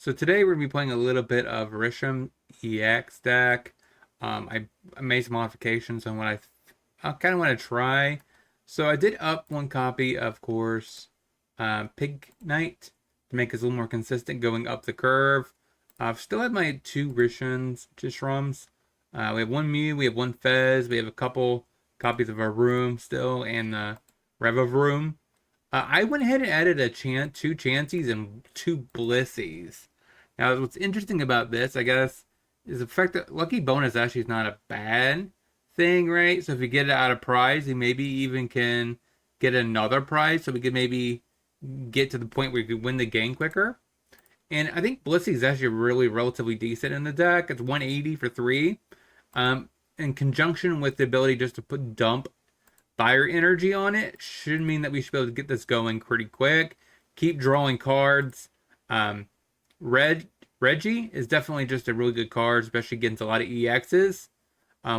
So today we're going to be playing a little bit of Reshiram EX deck. I made some modifications on what I kind of want to try. So I did up one copy, of course, Pignite to make us a little more consistent going up the curve. I've still had my two Reshirams. We have one Mew, we have one Fez, we have a couple copies of Varoom still, and Revavroom. I went ahead and added two Chanseys and two Blissies. Now, what's interesting about this, I guess, is the fact that Lucky Bonus actually is not a bad thing, right? So if you get it out of prize, you maybe even can get another prize, so we could maybe get to the point where you could win the game quicker. And I think Blissey is actually really relatively decent in the deck. It's 180 for 3. In conjunction with the ability just to dump fire energy on it, should mean that we should be able to get this going pretty quick. Keep drawing cards. Reggie is definitely just a really good card, especially against a lot of EXs.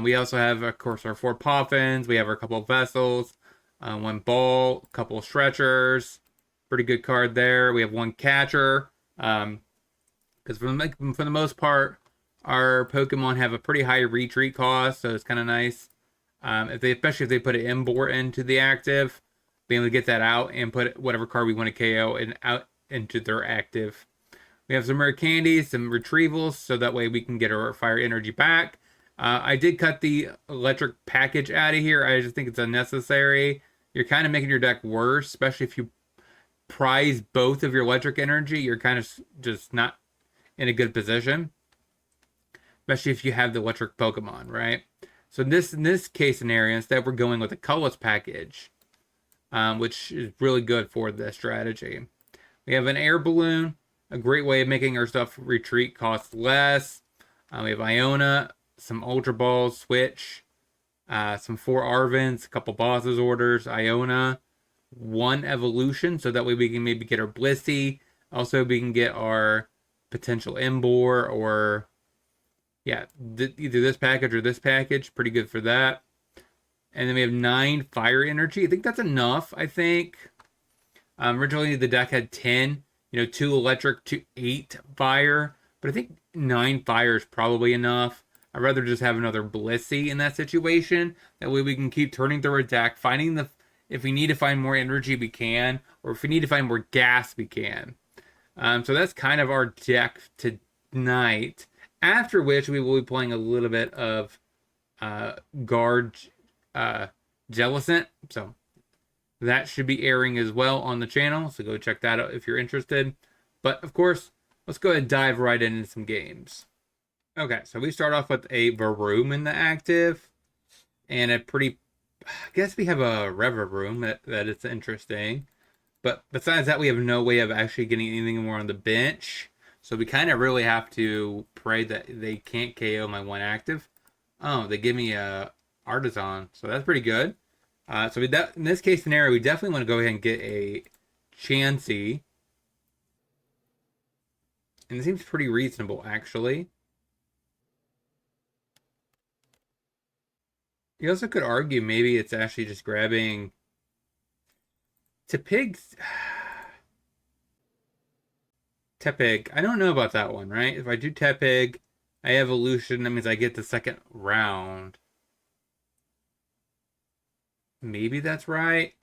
We also have, of course, our 4 Poffins. We have our couple of Vessels, 1 Ball, a couple of Stretchers. Pretty good card there. We have 1 Catcher. Because for the most part, our Pokemon have a pretty high retreat cost, so it's kind of nice. Especially if they put an Emboar into the active, being able to get that out and put whatever card we want to KO and out into their active. We have some Rare Candies, some Retrievals, so that way we can get our fire energy back. I did cut the electric package out of here. I just think it's unnecessary. You're kind of making your deck worse, especially if you prize both of your electric energy. You're kind of just not in a good position, especially if you have the electric Pokemon, right? So in this case scenario, instead we're going with a colorless package, which is really good for this strategy. We have an Air Balloon, a great way of making our stuff retreat cost less. We have Iono, some Ultra Balls, Switch, some 4 Arvens, a couple Bosses orders, Iono, 1 Evolution, so that way we can maybe get our Blissey. Also, we can get our potential Emboar or... yeah, either this package or this package. Pretty good for that. And then we have 9 fire energy. I think that's enough, I think. Originally, the deck had 10. 2 electric, 8 fire. But I think 9 fire is probably enough. I'd rather just have another Blissey in that situation. That way we can keep turning through our deck. If we need to find more energy, we can. Or if we need to find more gas, we can. So that's kind of our deck tonight. After which we will be playing a little bit of Guard Jellicent. So that should be airing as well on the channel. So go check that out if you're interested. But of course, let's go ahead and dive right into some games. Okay, so we start off with a Varoom in the active. And I guess we have a Revavroom that is interesting. But besides that, we have no way of actually getting anything more on the bench. So we kind of really have to pray that they can't KO my 1 active. Oh, they give me a Artisan. So that's pretty good. So in this case scenario, we definitely want to go ahead and get a Chansey. And it seems pretty reasonable, actually. You also could argue maybe it's actually just grabbing Tepig. Tepig. I don't know about that one, right? If I do Tepig, I evolution, that means I get the second round. Maybe that's right.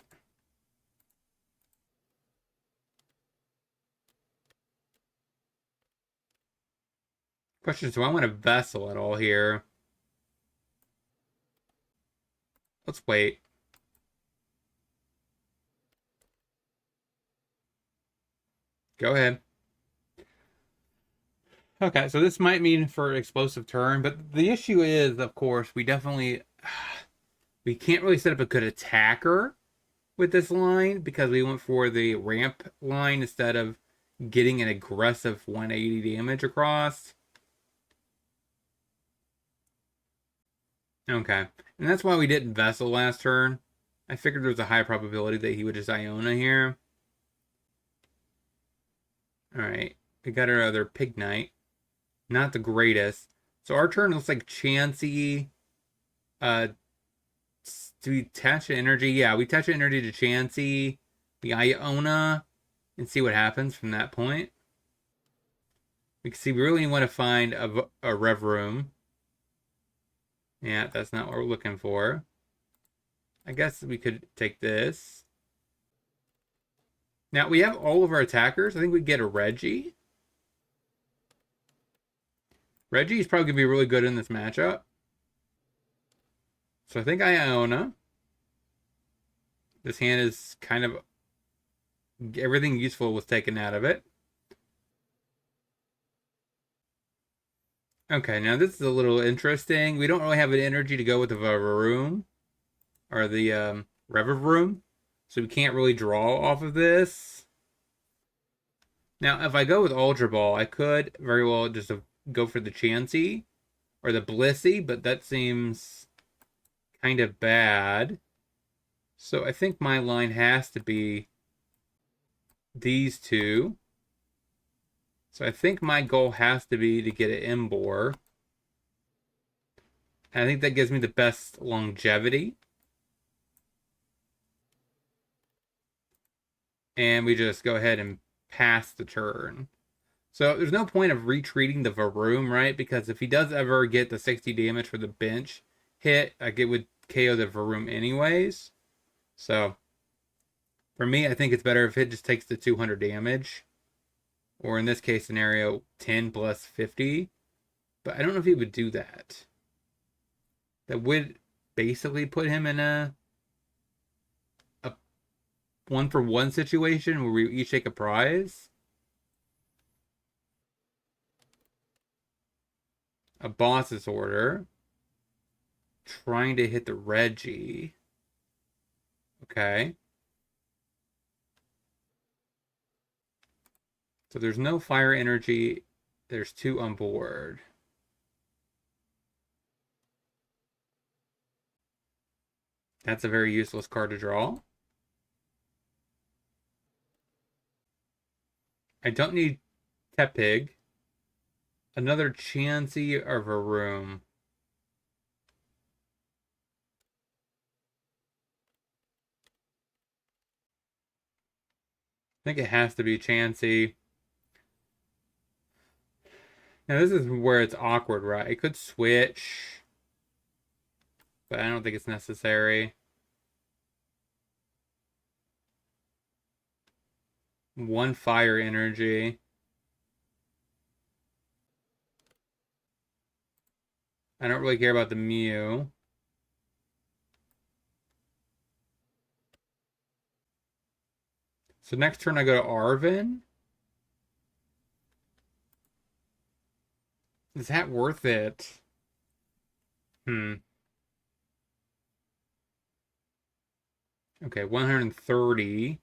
Question, do I want a Vessel at all here? Let's wait. Go ahead. Okay, so this might mean for an explosive turn, but the issue is, of course, we can't really set up a good attacker with this line because we went for the ramp line instead of getting an aggressive 180 damage across. Okay, and that's why we didn't Vessel last turn. I figured there was a high probability that he would just Iono here. Alright, we got our other Pignite. Not the greatest. So our turn looks like Chansey. Do we attach energy? Yeah, we attach energy to Chansey, the Iono, and see what happens from that point. Because we really want to find a Revavroom. Yeah, that's not what we're looking for. I guess we could take this. Now, we have all of our attackers. I think we get a Reggie. Reggie is probably going to be really good in this matchup. So I think Iono. This hand is kind of... everything useful was taken out of it. Okay, now this is a little interesting. We don't really have an energy to go with the Varoom. Or the Revavroom. So we can't really draw off of this. Now, if I go with Ultra Ball, I could very well just go for the Chansey or the Blissey, but that seems kind of bad. So I think my line has to be these two. So I think my goal has to be to get an Emboar. And I think that gives me the best longevity. And we just go ahead and pass the turn. So there's no point of retreating the Varoom, right? Because if he does ever get the 60 damage for the bench hit, like it would KO the Varoom anyways. So for me, I think it's better if it just takes the 200 damage. Or in this case scenario, 10 plus 50. But I don't know if he would do that. That would basically put him in a 1-for-1 situation where we each take a prize. A boss's order. Trying to hit the Reggie. Okay. So there's no fire energy. There's 2 on board. That's a very useless card to draw. I don't need Tepig. Another Chansey or Varoom. I think it has to be Chansey. Now this is where it's awkward, right? It could switch, but I don't think it's necessary. 1 fire energy. I don't really care about the Mew. So next turn I go to Arven. Is that worth it? Okay, 130.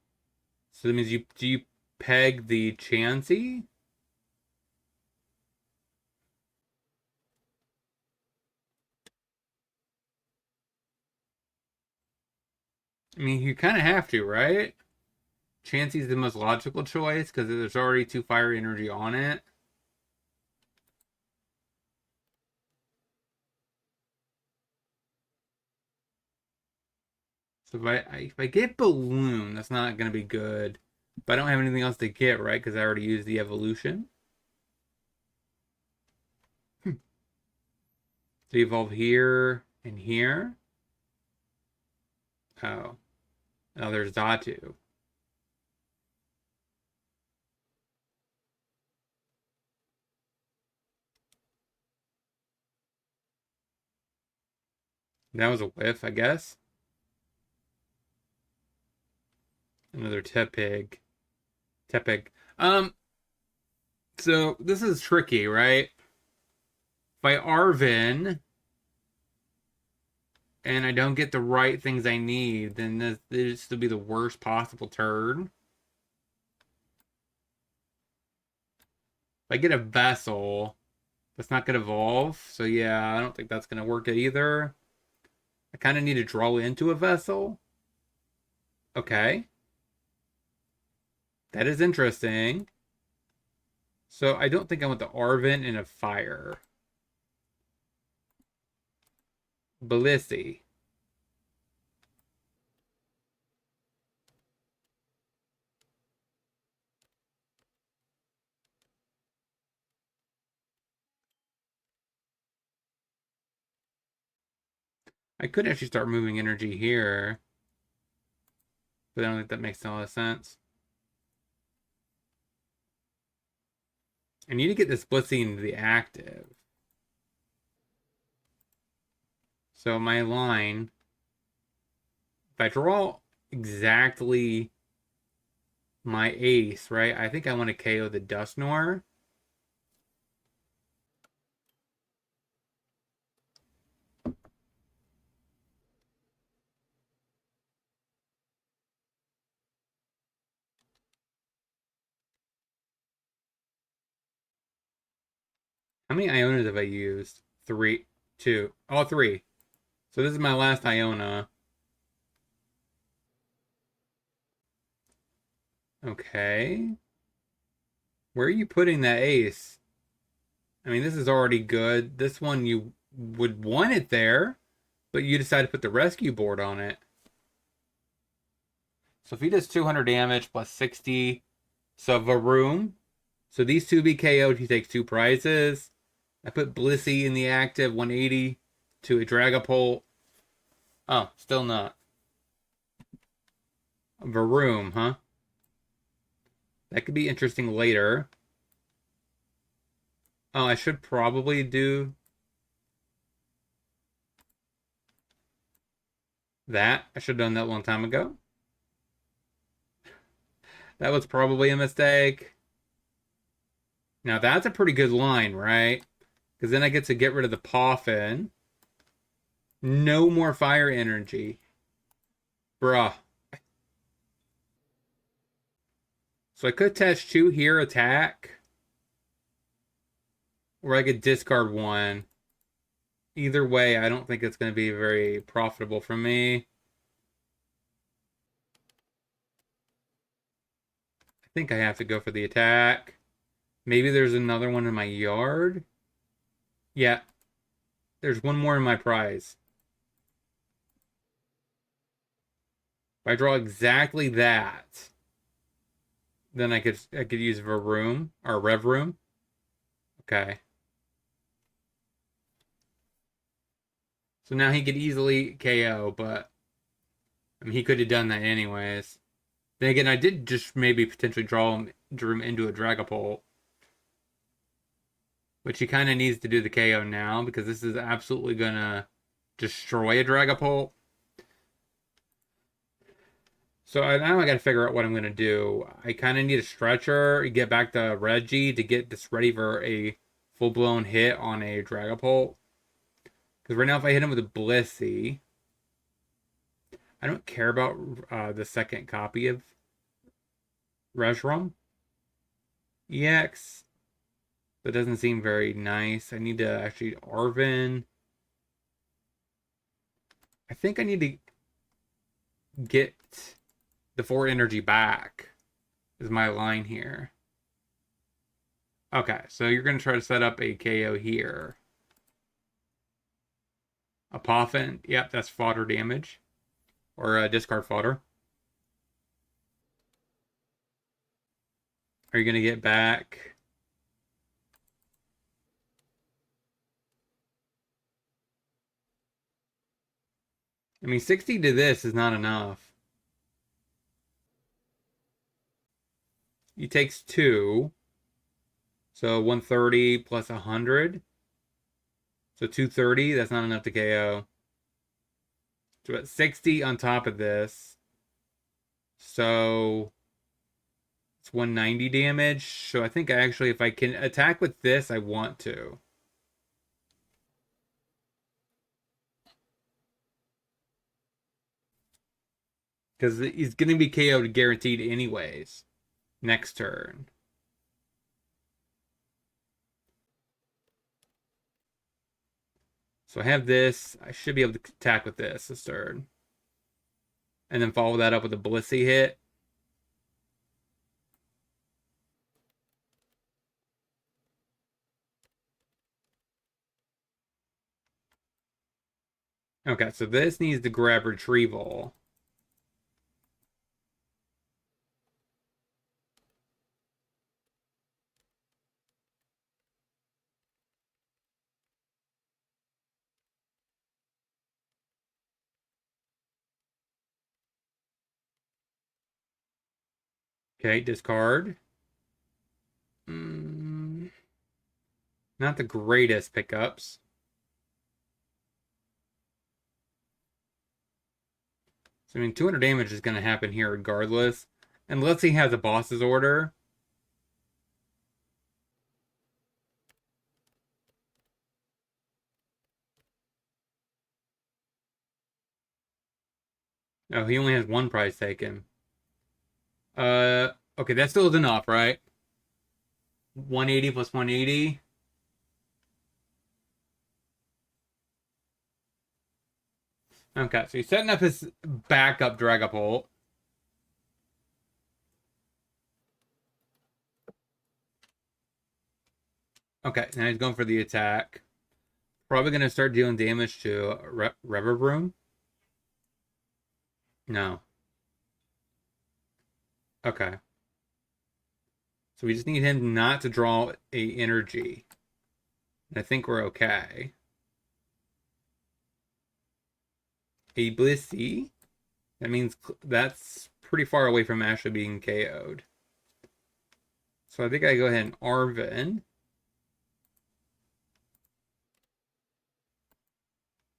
So that means do you peg the Chansey? I mean, you kind of have to, right? Chansey's the most logical choice because there's already 2 fire energy on it. So if I get Balloon, that's not going to be good. But I don't have anything else to get, right? Because I already used the evolution. So evolve here and here. Oh. Oh, there's Zatu. That was a whiff, I guess. Another Tepig. So this is tricky, right? By Arven, and I don't get the right things I need, then this will be the worst possible turn. If I get a Vessel, that's not going to evolve. So yeah, I don't think that's going to work either. I kind of need to draw into a Vessel. Okay. That is interesting. So I don't think I want the Arven and a fire. Blissey. I could actually start moving energy here, but I don't think that makes a lot of sense. I need to get this Blissey into the active. So my line, if I draw exactly my ace, right? I think I want to KO the Dusknoir. How many Ionas have I used? 3, 2, all 3. So this is my last Iona. Okay. Where are you putting that ace? I mean, this is already good. This one you would want it there, but you decide to put the rescue board on it. So if he does 200 damage plus 60, so Varoom. So these two be KO'd, he takes 2 prizes. I put Blissey in the active, 180 to a Dragapult. Oh, still not. Varoom, huh? That could be interesting later. Oh, I should probably do that. I should have done that a long time ago. That was probably a mistake. Now that's a pretty good line, right? Because then I get to get rid of the Poffin. No more fire energy. Bruh. So I could attach 2 here, attack. Or I could discard 1. Either way, I don't think it's going to be very profitable for me. I think I have to go for the attack. Maybe there's another one in my yard. Yeah, there's one more in my prize. If I draw exactly that, then I could use Varoom or Revavroom. Okay. So now he could easily KO, but I mean he could have done that anyways. Then again, I did just maybe potentially draw him into a Dragapult, which he kind of needs to do the KO now because this is absolutely gonna destroy a Dragapult. So now I got to figure out what I'm gonna do. I kind of need a stretcher, get back to Reggie to get this ready for a full-blown hit on a Dragapult. Because right now, if I hit him with a Blissey, I don't care about the second copy of Reshiram EX. That doesn't seem very nice. I need to actually Arven. I think I need to get the 4 energy back, is my line here. Okay, so you're going to try to set up a KO here. A Poffin. Yep, that's fodder damage. Or discard fodder. Are you going to get back? I mean, 60 to this is not enough. He takes 2. So 130 plus 100. So 230, that's not enough to KO. So at 60 on top of this. So it's 190 damage. So I think actually if I can attack with this, I want to. Because he's going to be KO'd guaranteed anyways. Next turn. So I have this. I should be able to attack with this turn. And then follow that up with a Blissey hit. Okay, so this needs to grab Retrieval. Okay, discard. Not the greatest pickups. So, I mean, 200 damage is going to happen here regardless. Unless he has a boss's order. Oh, he only has one prize taken. Okay, that still is enough, right? 180 plus 180. Okay, so he's setting up his backup Dragapult. Okay, now he's going for the attack. Probably going to start dealing damage to Revavroom. No. Okay. So we just need him not to draw a energy. And I think we're okay. A Blissey? That means that's pretty far away from actually being KO'd. So I think I go ahead and Arven.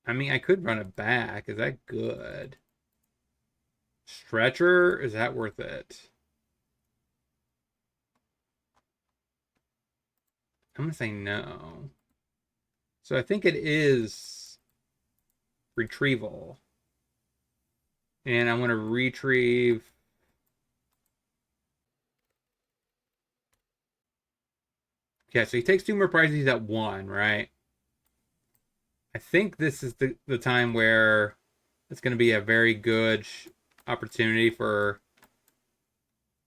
I mean, I could run it back. Is that good? Stretcher? Is that worth it? I'm going to say no. So I think it is Retrieval. And I want to retrieve. Okay, so he takes 2 more prizes at 1, right? I think this is the time where it's going to be a very good opportunity for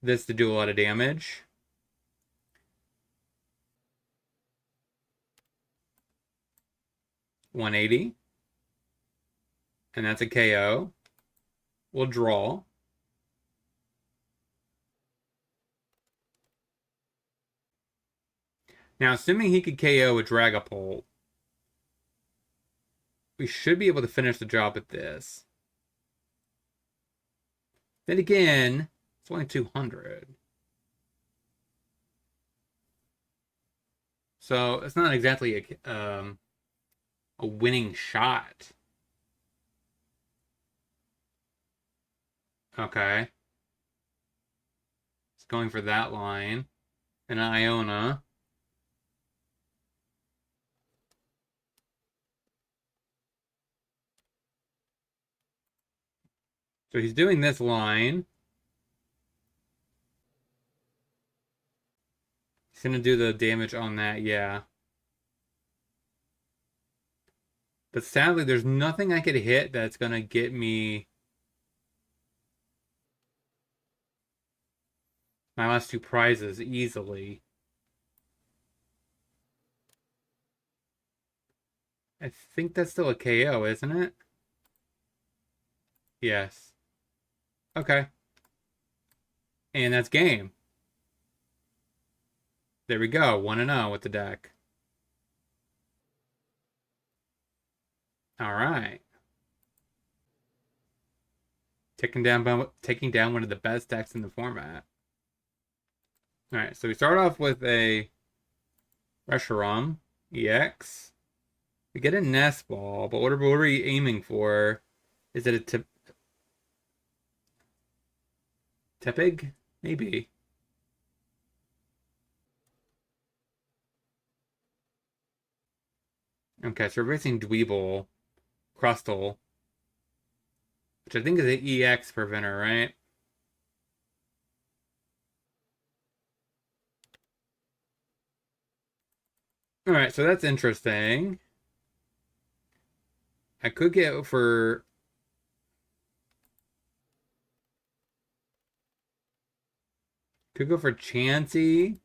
this to do a lot of damage. $180. And that's a KO. We'll draw. Now, assuming he could KO a Dragapult, we should be able to finish the job with this. Then again, it's only 200. So it's not exactly a winning shot. Okay. It's going for that line. And Iono. So he's doing this line. He's going to do the damage on that, yeah. But sadly, there's nothing I could hit that's going to get me my last 2 prizes easily. I think that's still a KO, isn't it? Yes. Okay. And that's game. There we go. 1-0 with the deck. All right. Taking down one of the best decks in the format. All right, so we start off with a Reshiram EX. We get a Nest Ball, but what are we aiming for? Is it a Tepig? Maybe. Okay, so we're facing Dweeble, Crustle, which I think is an EX preventer, right? Alright, so that's interesting. I could get for... Could go for Chansey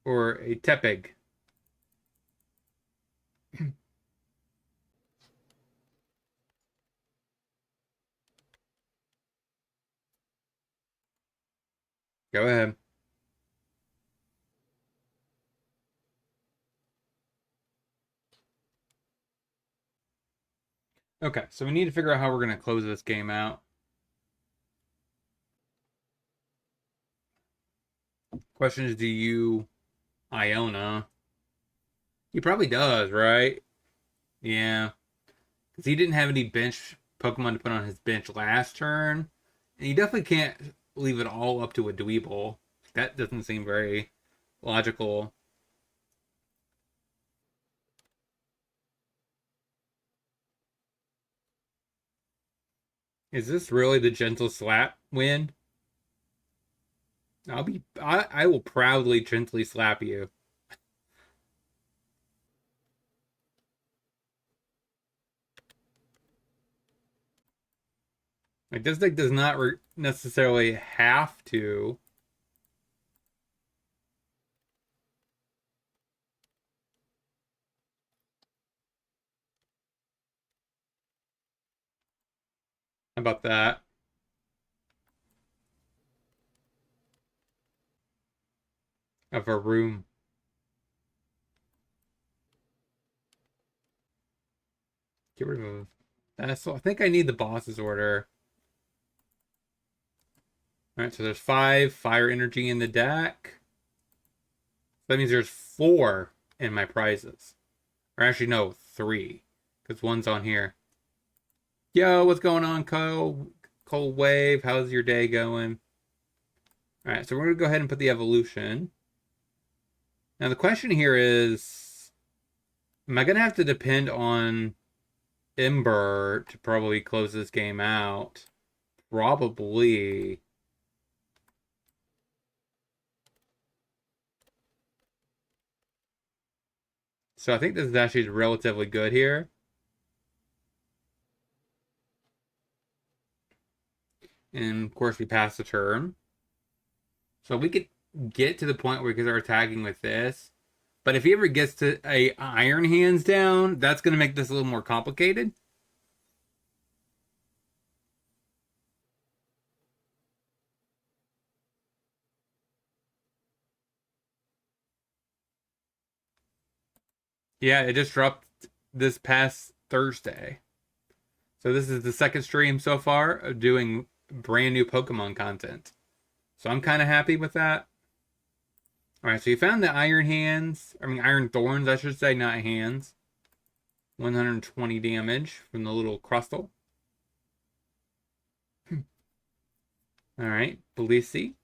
or a Tepig. Go ahead. Okay, so we need to figure out how we're going to close this game out. Question is, do you Iona? He probably does, right? Yeah. Because he didn't have any bench Pokemon to put on his bench last turn. And you definitely can't leave it all up to a Dweeble. That doesn't seem very logical. Is this really the gentle slap win? I will proudly gently slap you. Like this deck does not necessarily have to. How about that? Of a room. Get rid of that. So I think I need the boss's order. All right, so there's 5 fire energy in the deck. That means there's 4 in my prizes. Or actually, no, 3. Because one's on here. Yo, what's going on, Cole? Cold Wave, how's your day going? All right, so we're going to go ahead and put the evolution. Now, the question here is, am I going to have to depend on Ember to probably close this game out? Probably. So I think this is actually relatively good here. And of course, we pass the turn. So we could get to the point where we can start attacking with this. But if he ever gets to a Iron Hands down, that's going to make this a little more complicated. Yeah, it just dropped this past Thursday. So this is the second stream so far of doing brand new Pokemon content. So I'm kind of happy with that. All right, so you found the Iron Thorns, I should say, not hands. 120 damage from the little crustal. All right, Blissey.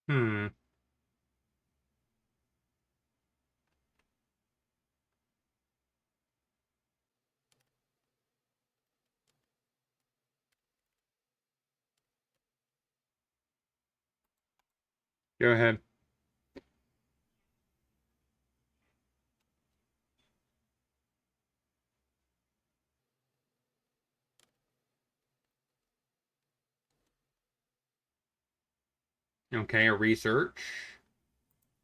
Hmm. Go ahead. Okay, a research.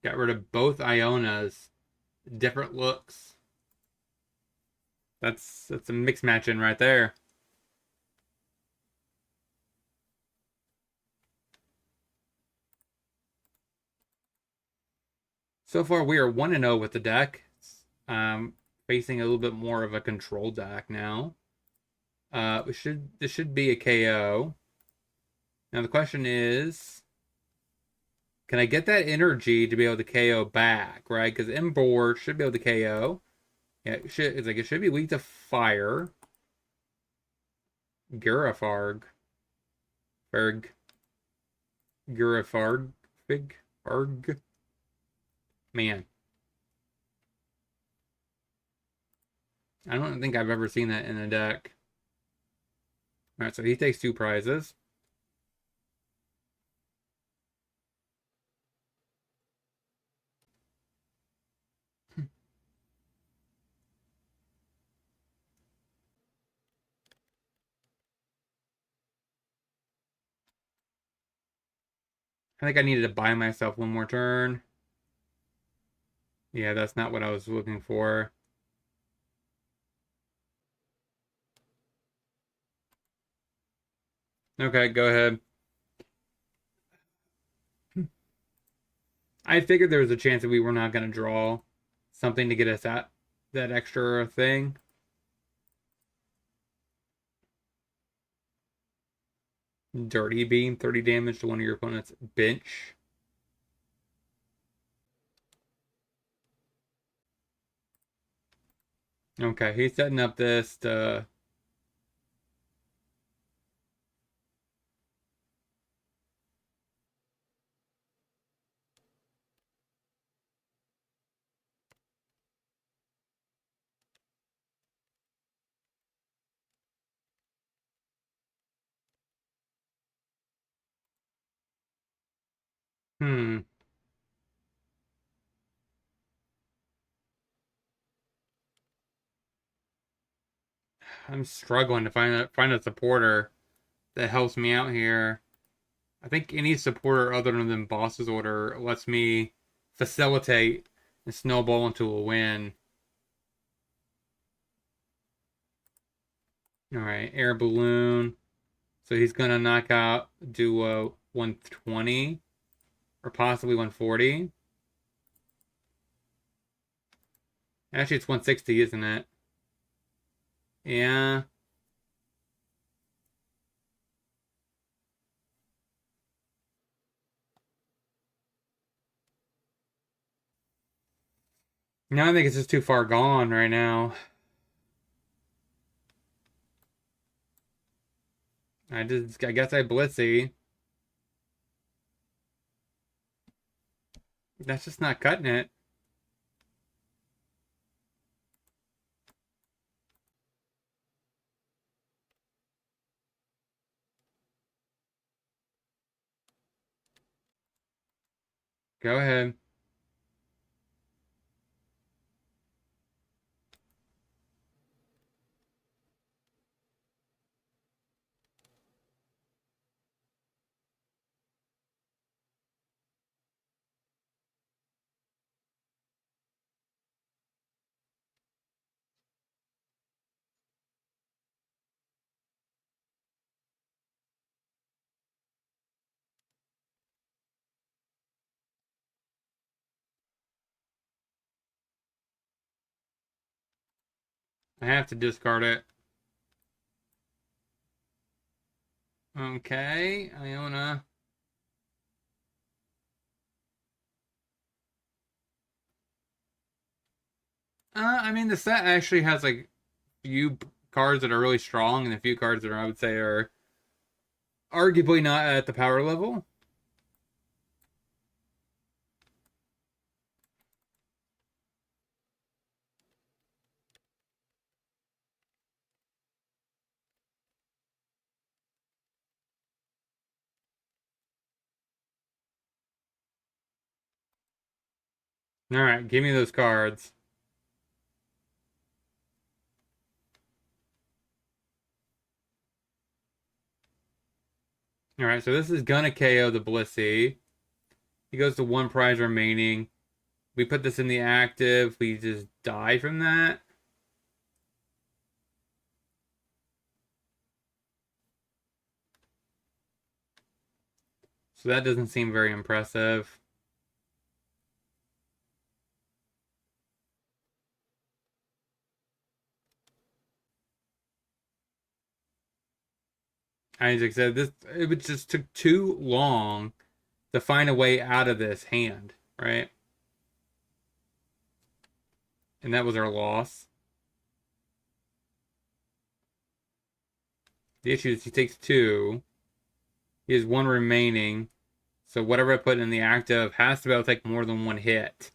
Got rid of both Ionas. Different looks. That's a mix matching right there. So far, we are 1-0 with the deck. Facing a little bit more of a control deck now. This should be a KO. Now the question is, can I get that energy to be able to KO back, right? Because Emboar should be able to KO. Yeah, it should be weak to fire. Gurafarg. Ferg. Gurafarg. Fig. Arg. Man. I don't think I've ever seen that in a deck. Alright, so he takes 2 prizes. I think I needed to buy myself one more turn. Yeah, that's not what I was looking for. Okay, go ahead. I figured there was a chance that we were not going to draw something to get us that extra thing. Dirty Beam, 30 damage to one of your opponent's bench. Okay, he's setting up this to... Hmm. I'm struggling to find a supporter that helps me out here. I think any supporter other than Boss's Order lets me facilitate and snowball into a win. Alright, Air Balloon. So he's going to knock out Duo 120 or possibly 140. Actually, it's 160, isn't it? Yeah. No, I think it's just too far gone right now. I guess I Blissey. That's just not cutting it. Go ahead. I have to discard it. Okay, Iono. I mean, the set actually has like few cards that are really strong and a few cards that are, I would say, are arguably not at the power level. All right, give me those cards. All right, so this is gonna KO the Blissey. He goes to one prize remaining. We put this in the active. We just die from that. So that doesn't seem very impressive. Isaac said this. It just took too long to find a way out of this hand, right? And that was our loss. The issue is he takes two. He has one remaining. So whatever I put in the active has to be able to take more than one hit.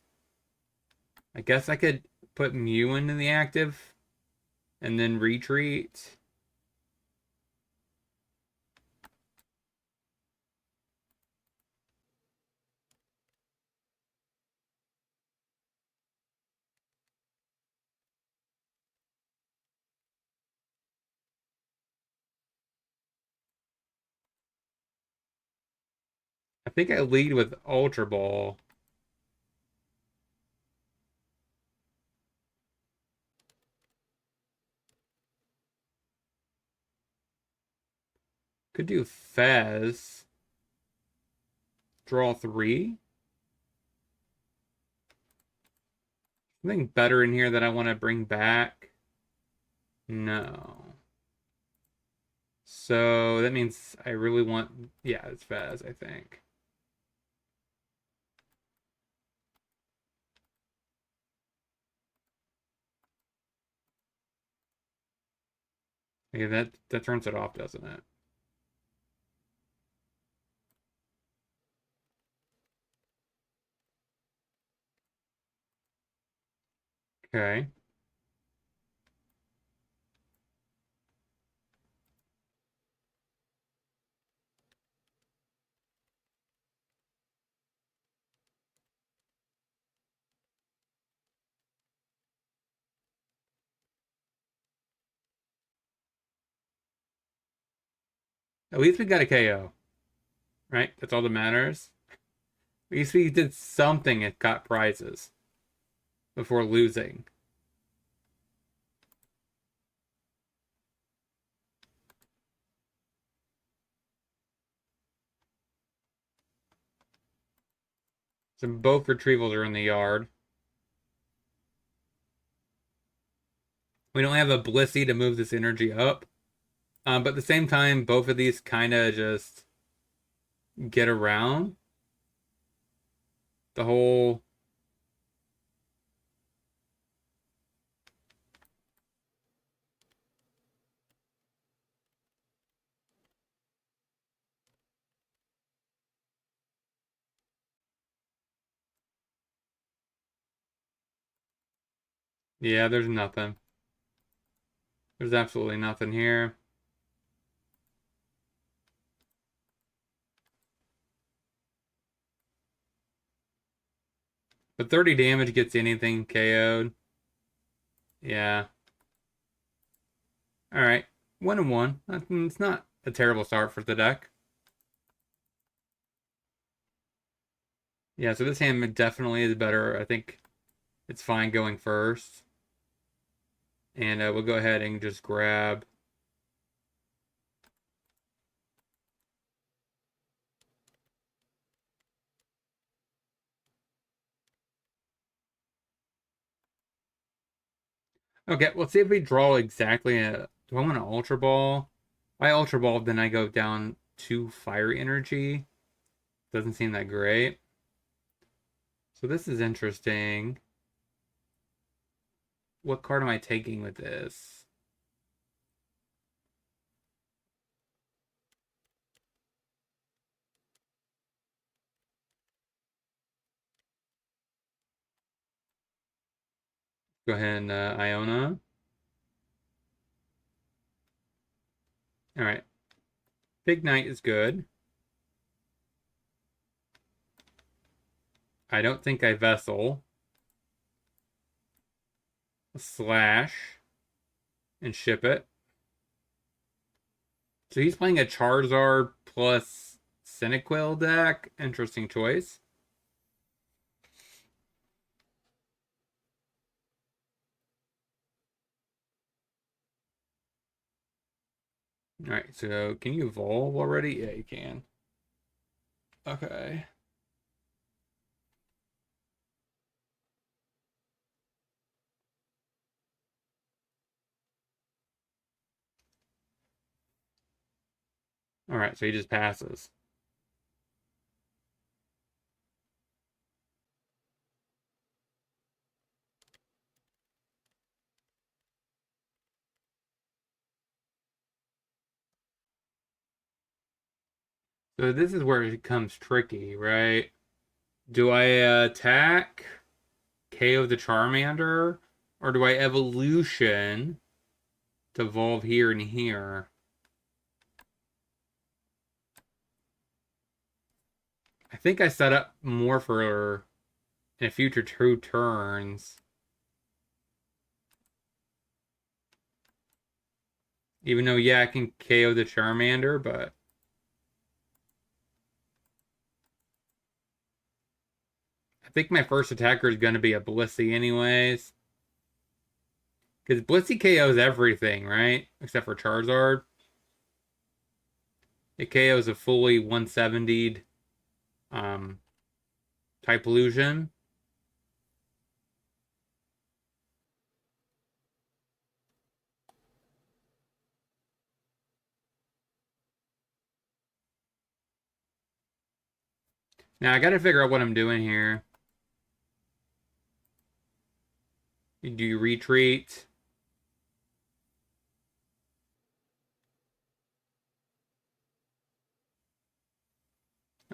I guess I could put Mew into the active and then retreat. I think I lead with Ultra Ball. Could do Fez. Draw 3. Something better in here that I want to bring back? No. So that means I really want... Yeah, it's Fez, I think. Okay, that turns it off, doesn't it? Okay. At least we got a KO, right? That's all that matters. At least we did something and got prizes before losing. So both retrievals are in the yard. We don't have a Blissey to move this energy up. But at the same time, both of these kind of just get around the whole... Yeah, there's nothing. There's absolutely nothing here. But 30 damage gets anything KO'd. Yeah. Alright. 1-1. It's not a terrible start for the deck. Yeah, so this hand definitely is better. I think it's fine going first. And we'll go ahead and just grab... Okay, let's see if we draw exactly a... Do I want an Ultra Ball? If I Ultra Ball, then I go down 2 Fire Energy. Doesn't seem that great. So this is interesting. What card am I taking with this? Go ahead and Iono. Alright. Pignite is good. I don't think I Vessel. Slash. And ship it. So he's playing a Charizard plus Cyndaquil deck. Interesting choice. Alright, so can you evolve already? Yeah, you can. Okay. Alright, so he just passes. So this is where it becomes tricky, right? Do I attack, KO the Charmander, or do I evolution to evolve here and here? I think I set up more for in a future 2 turns. Even though, yeah, I can KO the Charmander, but... think my first attacker is going to be a Blissey anyways. Because Blissey KOs everything, right? Except for Charizard. It KOs a fully 170'd type illusion. Now I gotta figure out what I'm doing here. Do you retreat?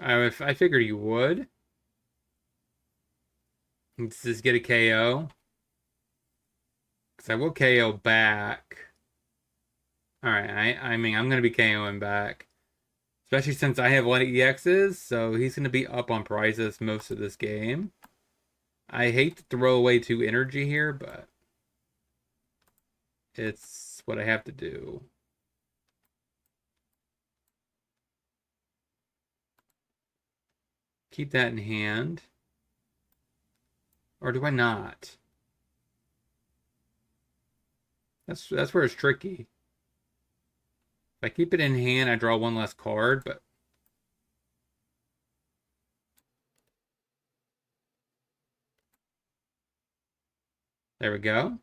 I figured you would. Let's just get a KO. Because I will KO back. Alright, I mean, I'm going to be KOing back. Especially since I have a lot of EXs, so he's going to be up on prices most of this game. I hate to throw away 2 energy here, but it's what I have to do. Keep that in hand. Or do I not? That's where it's tricky. If I keep it in hand, I draw 1 less card, but there we go.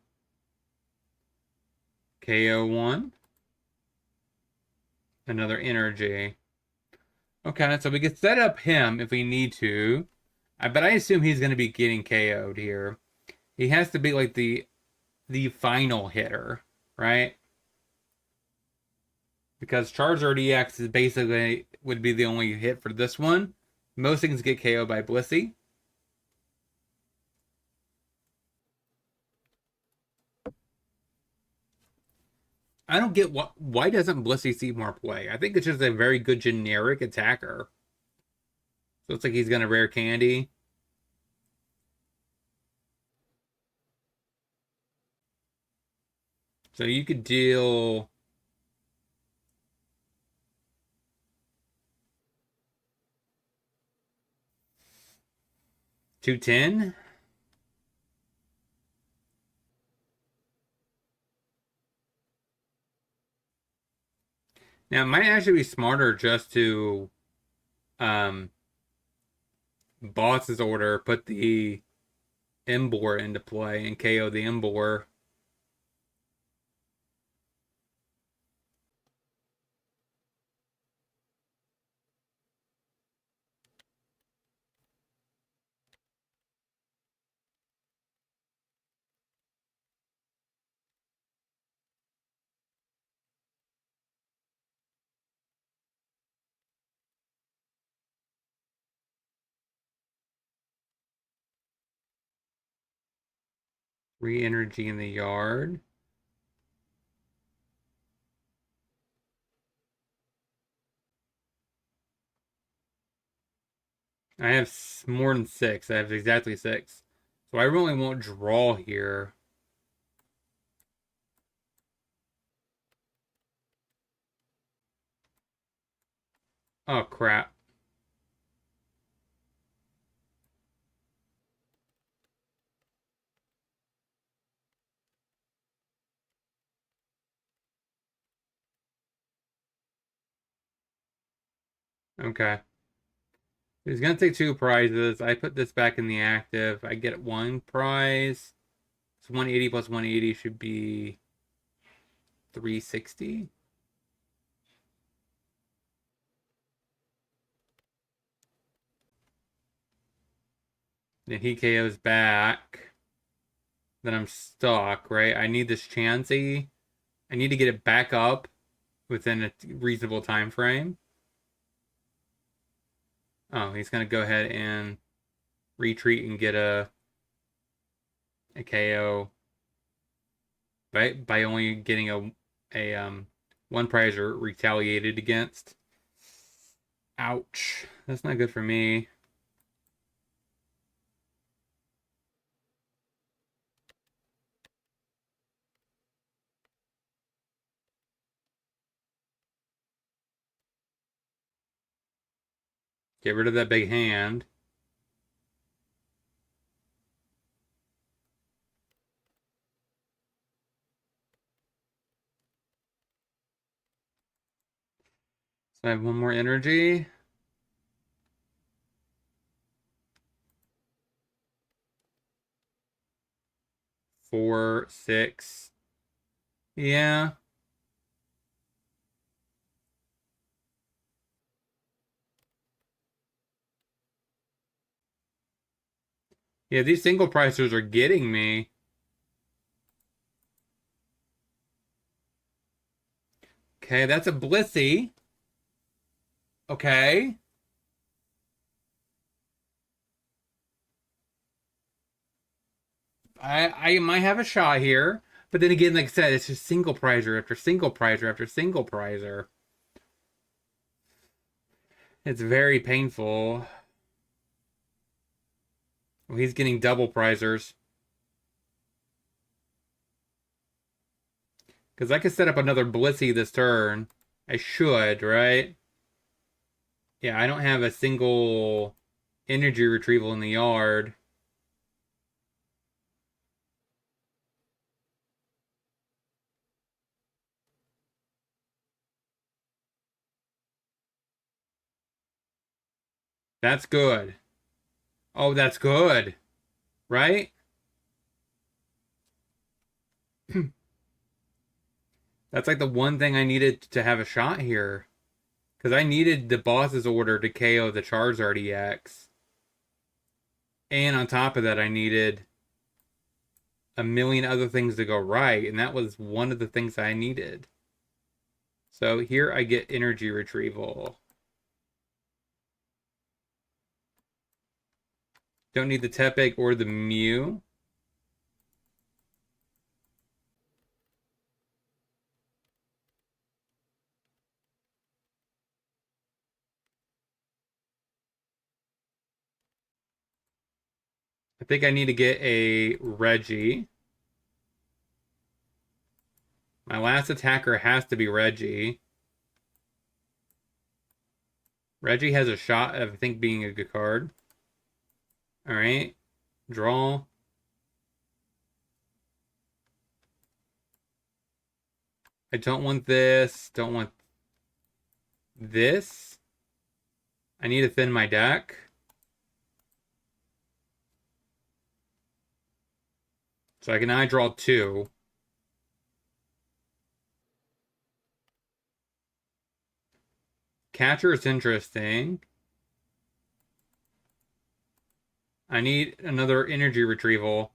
KO 1. Another energy. Okay, so we could set up him if we need to. But I assume he's going to be getting KO'd here. He has to be like the final hitter, right? Because Charizard EX is basically would be the only hit for this one. Most things get KO'd by Blissey. I don't get why doesn't Blissey see more play? I think it's just a very good generic attacker. So it's like he's gonna rare candy. So you could deal 210. Now it might actually be smarter just to um boss's order, put the Emboar into play and KO the Emboar. Re-energy in the yard. I have more than 6. I have exactly 6. So I really won't draw here. Oh, crap. Okay. He's going to take 2 prizes. I put this back in the active. I get 1 prize. So 180 plus 180 should be 360. Then he KOs back. Then I'm stuck, right? I need this Chansey. I need to get it back up within a reasonable time frame. Oh, he's going to go ahead and retreat and get a KO by only getting a 1 prize or retaliated against. Ouch. That's not good for me. Get rid of that big hand. So I have one more energy. Four, six. Yeah. Yeah, these single pricers are getting me. Okay, that's a Blissey. Okay. I might have a shot here. But then again, like I said, it's just single prizer after single prizer after single prizer. It's very painful. Well, he's getting double prizers. Because I could set up another Blissey this turn. I should, right? Yeah, I don't have a single energy retrieval in the yard. That's good. Oh, that's good. Right? That's like the one thing I needed to have a shot here. Because I needed the boss's order to KO the Charizard EX. And on top of that, I needed a million other things to go right. And that was one of the things I needed. So here I get energy retrieval. Don't need the Tepig or the Mew. I think I need to get a Reggie. My last attacker has to be Reggie. Reggie has a shot of, I think, being a good card. Alright. Draw. I don't want this. Don't want this. I need to thin my deck. So I can now draw two. Catcher is interesting. I need another energy retrieval.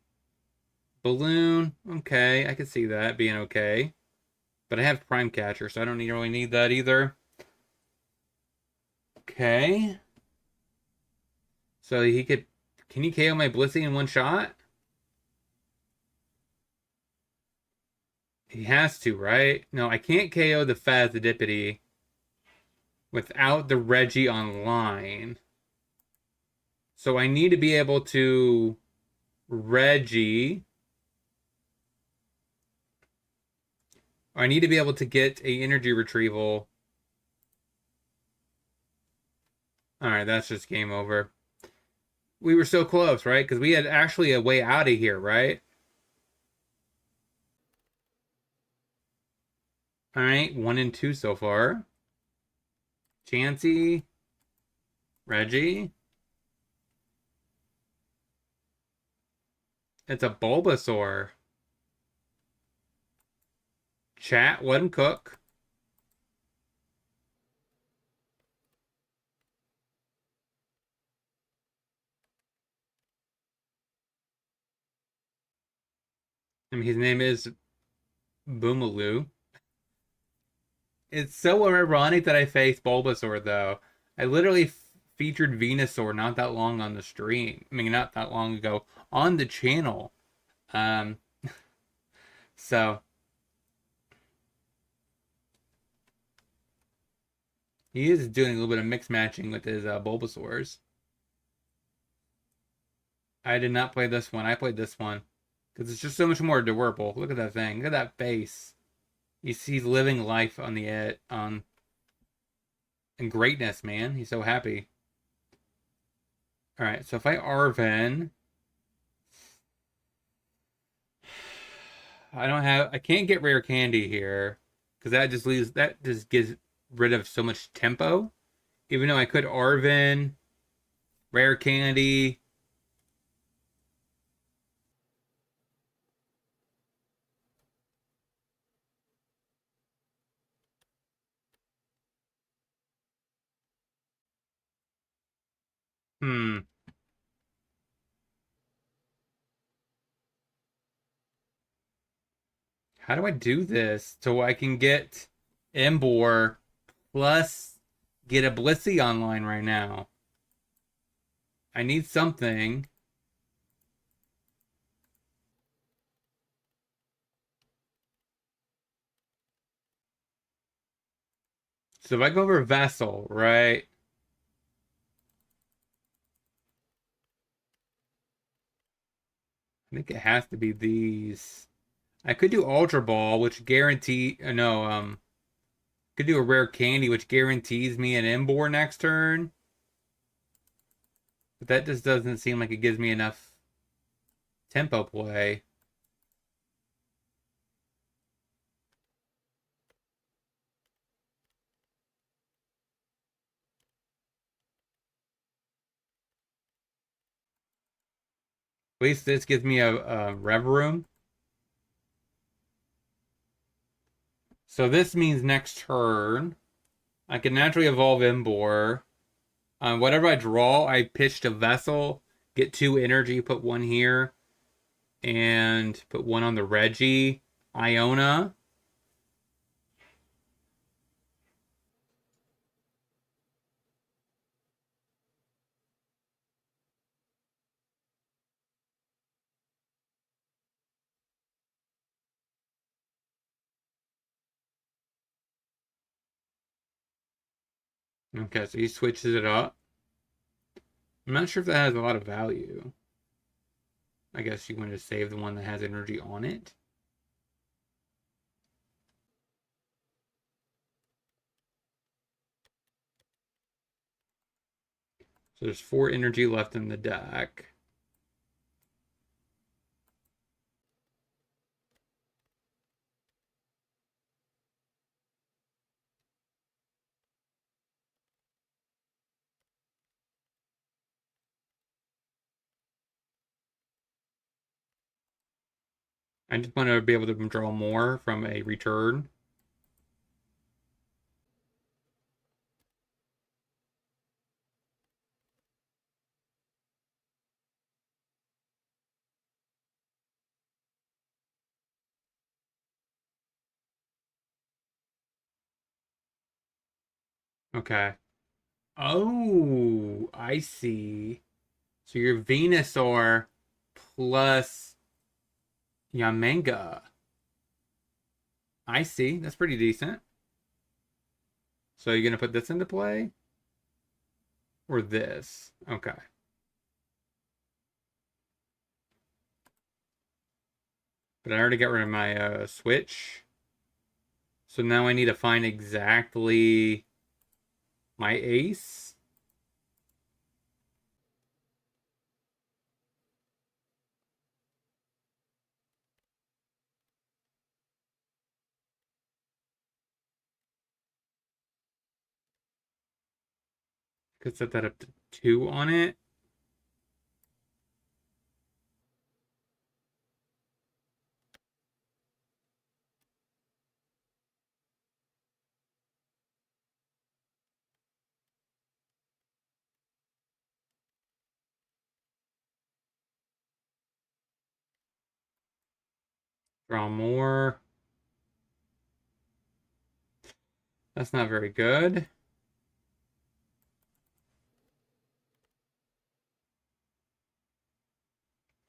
Balloon. Okay, I can see that being okay. But I have Prime Catcher, so I don't really need that either. Okay. So he could... Can he KO my Blissey in one shot? He has to, right? No, I can't KO the Fezandipiti without the Reggie online. So I need to be able to Reggie. I need to be able to get a energy retrieval. Alright, that's just game over. We were so close, right? Because we had actually a way out of here, right? Alright, 1 and 2 so far. Chansey. Reggie. It's a Bulbasaur. Chat, let him cook. I mean, his name is Boomaloo. It's so ironic that I faced Bulbasaur, though. I literally featured Venusaur not that long on the stream. I mean, not that long ago on the channel. Um, so he is doing a little bit of mix matching with his Bulbasaurs. I did not play this one. I played this one because it's just so much more adorable. Look at that thing. Look at that face. He's living life on the on in greatness, man. He's so happy. All right, so if I Arven, I can't get rare candy here because that just gives rid of so much tempo. Even though I could Arven, Rare Candy. Hmm. How do I do this so I can get Emboar plus get a Blissey online right now? I need something. So if I go over Vessel, right? I think it has to be these. I could do Ultra Ball, which guarantee no, could do a Rare Candy, which guarantees me an Emboar next turn. But that just doesn't seem like it gives me enough tempo play. At least this gives me a Revavroom. So this means next turn, I can naturally evolve Emboar. Whatever I draw, I pitch to Vessel, get 2 energy, put 1 here, and put 1 on the Regi. Iono. Okay, so he switches it up. I'm not sure if that has a lot of value. I guess you want to save the one that has energy on it. So there's 4 energy left in the deck. I just want to be able to draw more from a return. Okay. Oh, I see. So you're Venusaur plus Yamanga. I see. That's pretty decent. So you're gonna put this into play? Or this? Okay. But I already got rid of my Switch. So now I need to find exactly my ace. Could set that up to 2 on it. Draw more. That's not very good.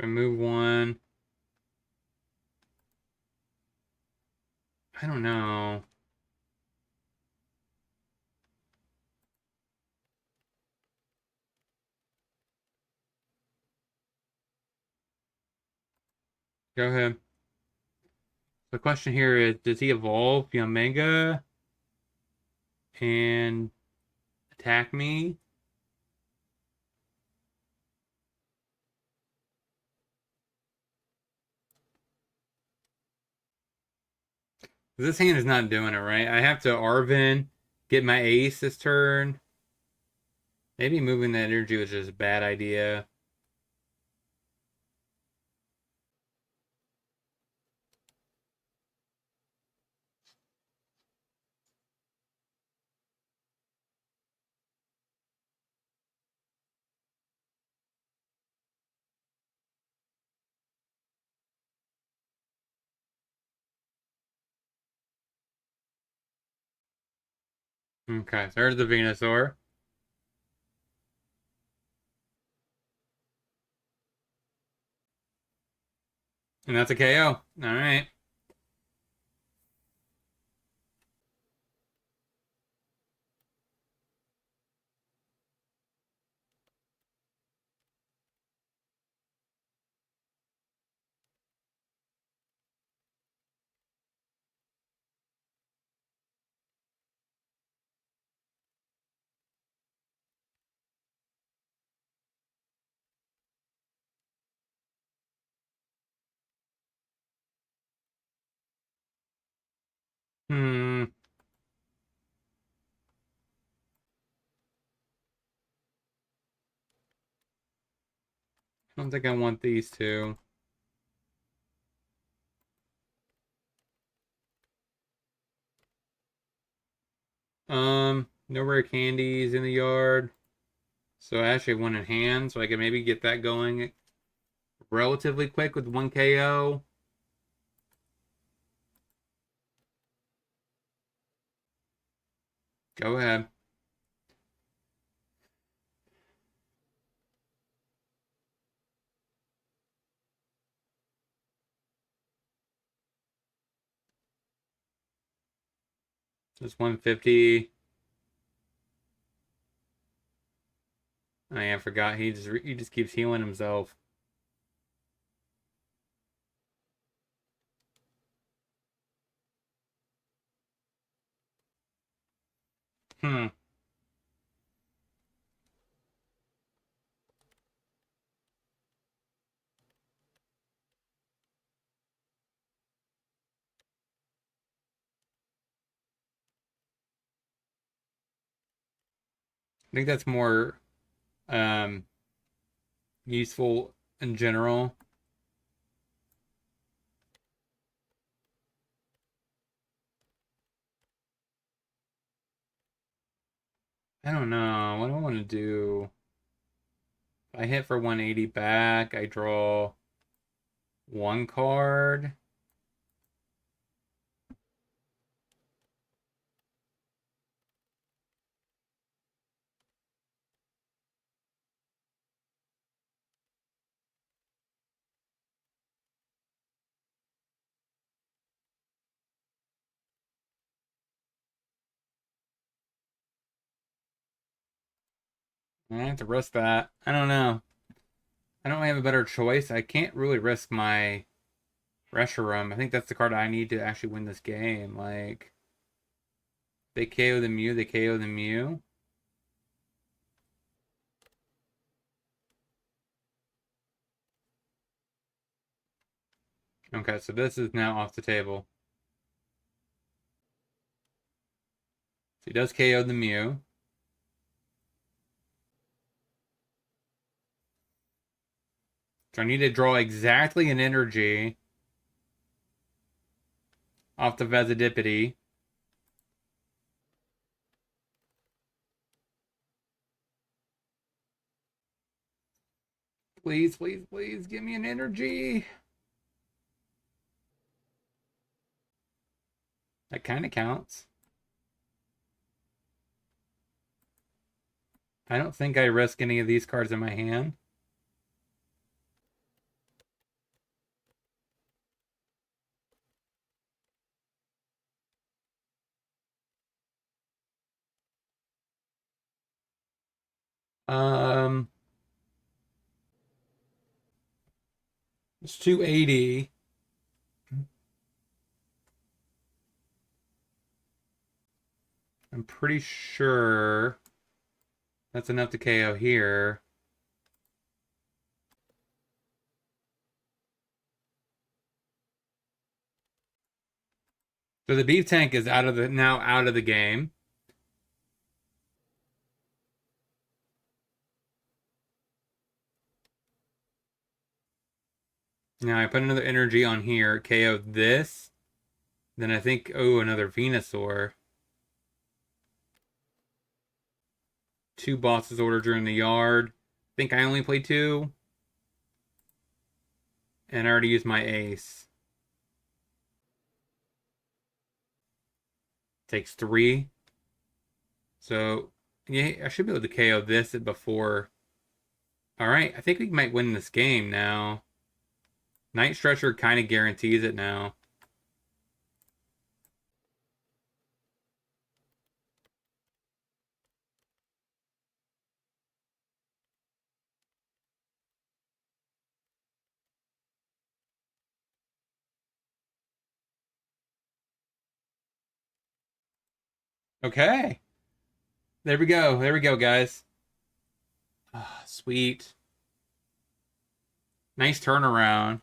Remove 1. I don't know. Go ahead. The question here is, does he evolve Yamanga and attack me? This hand is not doing it right. I have to Arven, get my ace this turn. Maybe moving that energy was just a bad idea. Okay, so there's the Venusaur. And that's a KO. All right. Hmm. I don't think I want these two. No rare candies in the yard. So I actually have one in hand, so I can maybe get that going relatively quick with one KO. Go ahead. Just 150. I forgot he just keeps healing himself. Hmm. I think that's more um useful in general. I don't know. What do I want to do? If I hit for 180 back, I draw one card. I have to risk that. I don't know. I don't really have a better choice. I can't really risk my Reshiram. I think that's the card I need to actually win this game. Like, they KO the Mew, they KO the Mew. Okay, so this is now off the table. So he does KO the Mew. So I need to draw exactly an energy off the Fezandipiti. Please, please, please, give me an energy. That kind of counts. I don't think I risk any of these cards in my hand. Um, it's 280. I'm pretty sure that's enough to KO here. So the beef tank is out of the game. Now I put another energy on here, KO this. Then I think, oh, another Venusaur. 2 bosses ordered during the yard. I think I only played 2. And I already used my ace. Takes 3. So, yeah, I should be able to KO this before. Alright, I think we might win this game now. Night Stretcher kind of guarantees it now. Okay. There we go. There we go, guys. Ah, sweet. Nice turnaround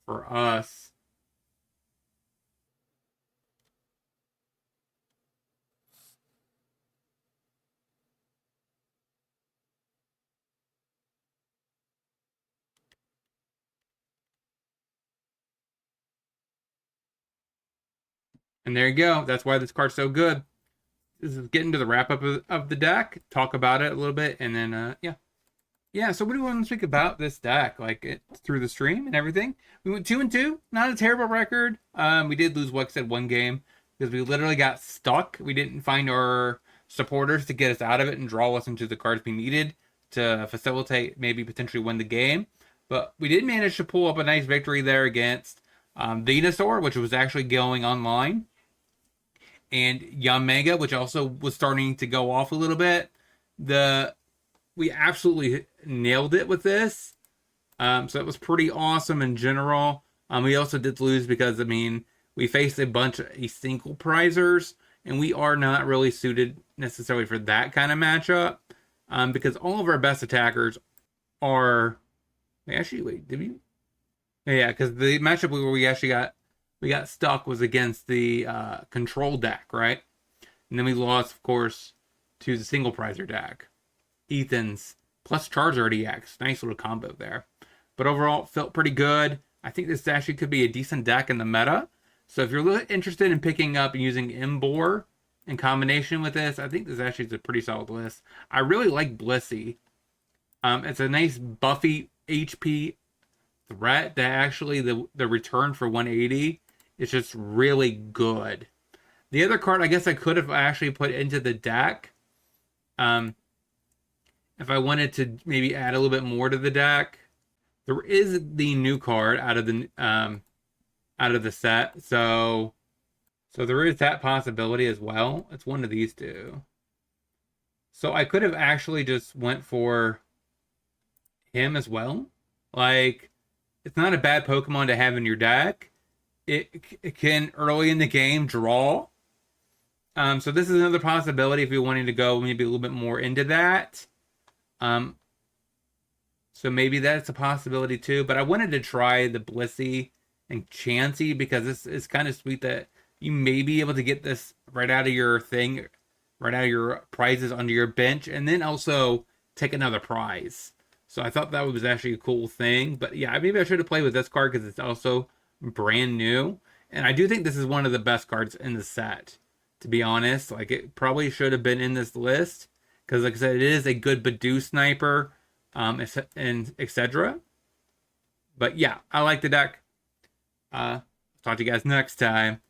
for us. And there you go. That's why this card's so good. This is getting to the wrap up of the deck. Talk about it a little bit, and then yeah. Yeah, so what do you want to speak about this deck? Like it through the stream and everything. We went 2-2, not a terrible record. We did lose, like I said, 1 game because we literally got stuck. We didn't find our supporters to get us out of it and draw us into the cards we needed to facilitate maybe potentially win the game. But we did manage to pull up a nice victory there against Venusaur, which was actually going online, and Yanmega, which also was starting to go off a little bit. We absolutely nailed it with this. So it was pretty awesome in general. We also did lose because, I mean, we faced a bunch of single prizers, and we are not really suited necessarily for that kind of matchup. Because all of our best attackers are... Actually, wait, did we... Yeah, because the matchup where we got stuck was against the control deck, right? And then we lost, of course, to the single prizer deck. Ethan's plus Charizard EX. Nice little combo there. But overall, felt pretty good. I think this actually could be a decent deck in the meta. So if you're interested in picking up and using Emboar in combination with this, I think this actually is a pretty solid list. I really like Blissey. It's a nice buffy HP threat that actually the return for 180 is just really good. The other card I guess I could have actually put into the deck. If I wanted to maybe add a little bit more to the deck, there is the new card out of the set, so there is that possibility as well. It's one of these two. So I could have actually just went for him as well. Like, it's not a bad Pokemon to have in your deck. It can early in the game draw. So this is another possibility if you're wanting to go maybe a little bit more into that. So maybe that's a possibility too. But I wanted to try the Blissey and Chansey because this is kind of sweet that you may be able to get this right out of your thing, right out of your prizes onto your bench, and then also take another prize. So I thought that was actually a cool thing. But yeah, maybe I should have played with this card because it's also brand new. And I do think this is one of the best cards in the set, to be honest. Like, it probably should have been in this list because, like I said, it is a good Badoo sniper, and etc. But yeah, I like the deck. Talk to you guys next time.